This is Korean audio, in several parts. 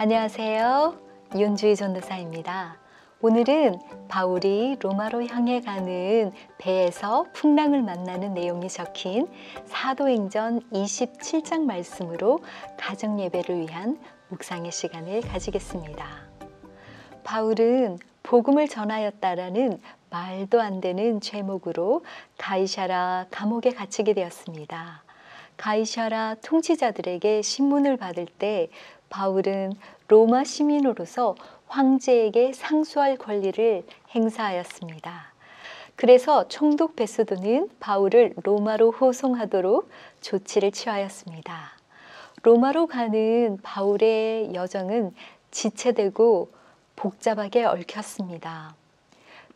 안녕하세요. 윤주희 전도사입니다. 오늘은 바울이 로마로 향해 가는 배에서 풍랑을 만나는 내용이 적힌 사도행전 27장 말씀으로 가정예배를 위한 묵상의 시간을 가지겠습니다. 바울은 복음을 전하였다라는 말도 안 되는 죄목으로 가이사랴 감옥에 갇히게 되었습니다. 가이사랴 통치자들에게 신문을 받을 때 바울은 로마 시민으로서 황제에게 상소할 권리를 행사하였습니다. 그래서 총독 베스도는 바울을 로마로 호송하도록 조치를 취하였습니다. 로마로 가는 바울의 여정은 지체되고 복잡하게 얽혔습니다.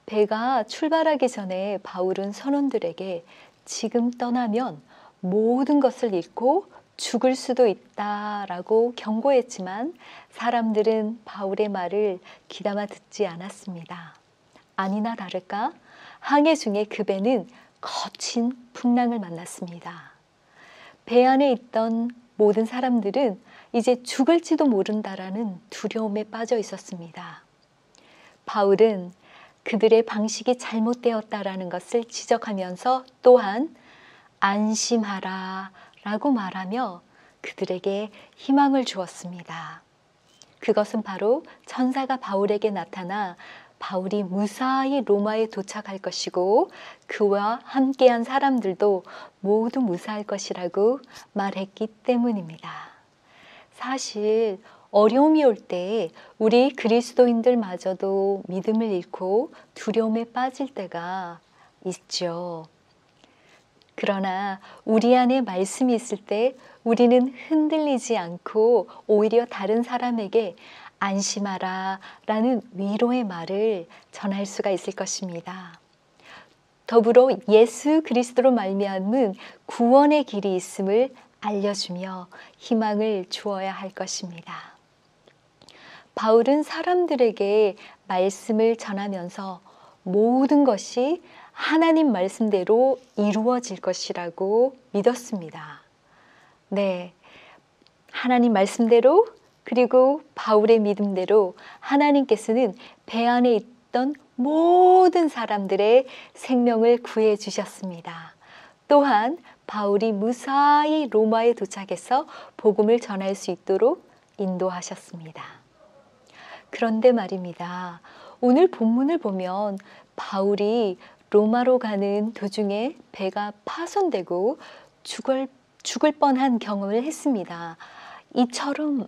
배가 출발하기 전에 바울은 선원들에게 지금 떠나면 모든 것을 잃고 죽을 수도 있다라고 경고했지만 사람들은 바울의 말을 귀담아 듣지 않았습니다. 아니나 다를까 항해 중에 그 배는 거친 풍랑을 만났습니다. 배 안에 있던 모든 사람들은 이제 죽을지도 모른다라는 두려움에 빠져 있었습니다. 바울은 그들의 방식이 잘못되었다라는 것을 지적하면서 또한 안심하라 라고 말하며 그들에게 희망을 주었습니다. 그것은 바로 천사가 바울에게 나타나 바울이 무사히 로마에 도착할 것이고 그와 함께한 사람들도 모두 무사할 것이라고 말했기 때문입니다. 사실 어려움이 올 때 우리 그리스도인들마저도 믿음을 잃고 두려움에 빠질 때가 있죠. 그러나 우리 안에 말씀이 있을 때 우리는 흔들리지 않고 오히려 다른 사람에게 안심하라 라는 위로의 말을 전할 수가 있을 것입니다. 더불어 예수 그리스도로 말미암은 구원의 길이 있음을 알려주며 희망을 주어야 할 것입니다. 바울은 사람들에게 말씀을 전하면서 모든 것이 하나님 말씀대로 이루어질 것이라고 믿었습니다. 네, 하나님 말씀대로 그리고 바울의 믿음대로 하나님께서는 배 안에 있던 모든 사람들의 생명을 구해 주셨습니다. 또한 바울이 무사히 로마에 도착해서 복음을 전할 수 있도록 인도하셨습니다. 그런데 말입니다. 오늘 본문을 보면 바울이 로마로 가는 도중에 배가 파손되고 죽을 뻔한 경험을 했습니다. 이처럼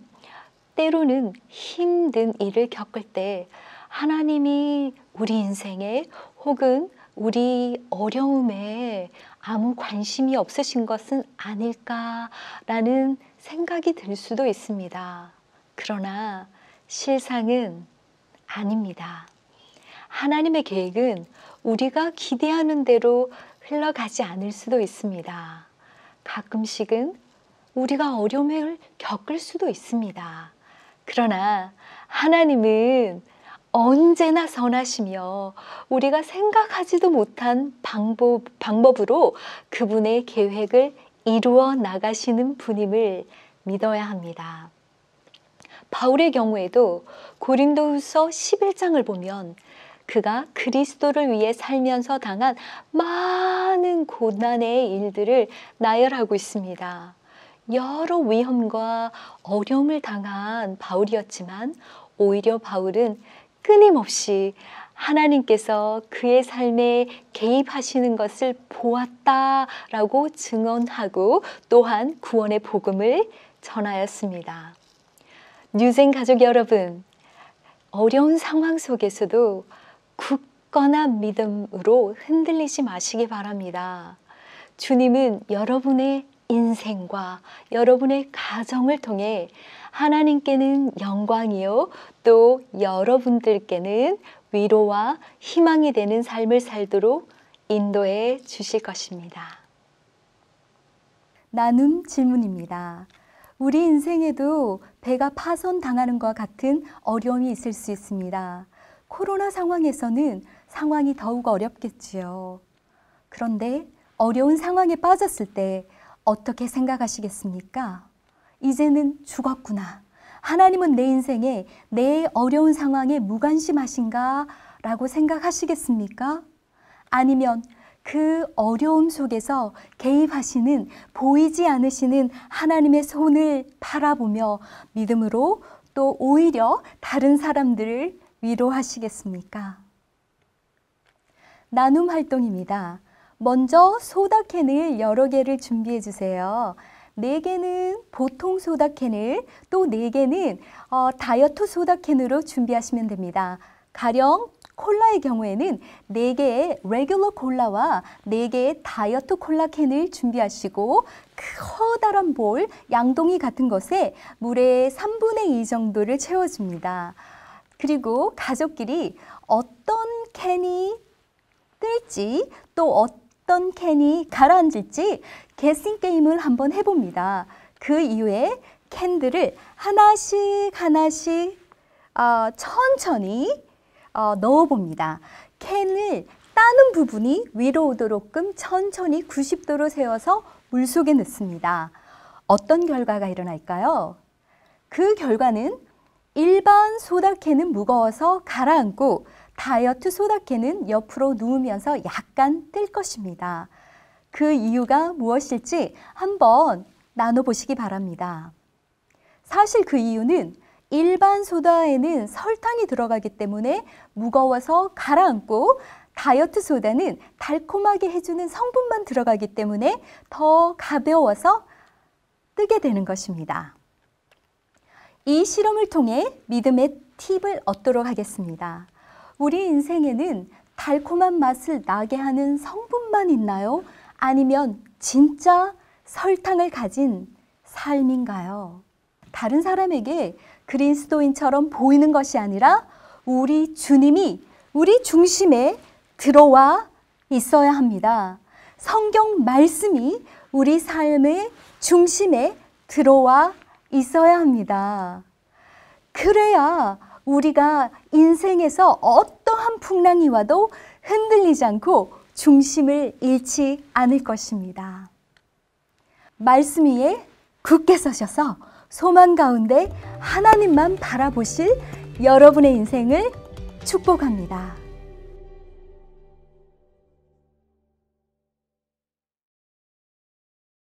때로는 힘든 일을 겪을 때 하나님이 우리 인생에 혹은 우리 어려움에 아무 관심이 없으신 것은 아닐까라는 생각이 들 수도 있습니다. 그러나 실상은 아닙니다. 하나님의 계획은 우리가 기대하는 대로 흘러가지 않을 수도 있습니다. 가끔씩은 우리가 어려움을 겪을 수도 있습니다. 그러나 하나님은 언제나 선하시며 우리가 생각하지도 못한 방법으로 그분의 계획을 이루어 나가시는 분임을 믿어야 합니다. 바울의 경우에도 고린도후서 11장을 보면 그가 그리스도를 위해 살면서 당한 많은 고난의 일들을 나열하고 있습니다. 여러 위험과 어려움을 당한 바울이었지만 오히려 바울은 끊임없이 하나님께서 그의 삶에 개입하시는 것을 보았다라고 증언하고 또한 구원의 복음을 전하였습니다. 뉴생 가족 여러분, 어려운 상황 속에서도 굳건한 믿음으로 흔들리지 마시기 바랍니다. 주님은 여러분의 인생과 여러분의 가정을 통해 하나님께는 영광이요 또 여러분들께는 위로와 희망이 되는 삶을 살도록 인도해 주실 것입니다. 나눔 질문입니다. 우리 인생에도 배가 파손당하는 것과 같은 어려움이 있을 수 있습니다. 코로나 상황에서는 상황이 더욱 어렵겠지요. 그런데 어려운 상황에 빠졌을 때 어떻게 생각하시겠습니까? 이제는 죽었구나. 하나님은 내 인생에 내 어려운 상황에 무관심하신가? 라고 생각하시겠습니까? 아니면 그 어려움 속에서 개입하시는 보이지 않으시는 하나님의 손을 바라보며 믿음으로 또 오히려 다른 사람들을 위로하시겠습니까? 나눔 활동입니다. 먼저 소다캔을 여러 개를 준비해 주세요. 4개는 보통 소다캔을, 또 4개는 다이어트 소다캔으로 준비하시면 됩니다. 가령 콜라의 경우에는 4개의 레귤러 콜라와 4개의 다이어트 콜라 캔을 준비하시고 커다란 볼, 양동이 같은 것에 물의 3분의 2 정도를 채워줍니다. 그리고 가족끼리 어떤 캔이 뜰지 또 어떤 캔이 가라앉을지 게싱 게임을 한번 해봅니다. 그 이후에 캔들을 하나씩 천천히 넣어봅니다. 캔을 따는 부분이 위로 오도록끔 천천히 90도로 세워서 물속에 넣습니다. 어떤 결과가 일어날까요? 그 결과는 일반 소다캔은 무거워서 가라앉고 다이어트 소다캔은 옆으로 누우면서 약간 뜰 것입니다. 그 이유가 무엇일지 한번 나눠보시기 바랍니다. 사실 그 이유는 일반 소다에는 설탕이 들어가기 때문에 무거워서 가라앉고 다이어트 소다는 달콤하게 해주는 성분만 들어가기 때문에 더 가벼워서 뜨게 되는 것입니다. 이 실험을 통해 믿음의 팁을 얻도록 하겠습니다. 우리 인생에는 달콤한 맛을 나게 하는 성분만 있나요? 아니면 진짜 설탕을 가진 삶인가요? 다른 사람에게 그리스도인처럼 보이는 것이 아니라 우리 주님이 우리 중심에 들어와 있어야 합니다. 성경 말씀이 우리 삶의 중심에 들어와 있어야 합니다. 그래야 우리가 인생에서 어떠한 풍랑이 와도 흔들리지 않고 중심을 잃지 않을 것입니다. 말씀 위에 굳게 서셔서 소망 가운데 하나님만 바라보실 여러분의 인생을 축복합니다.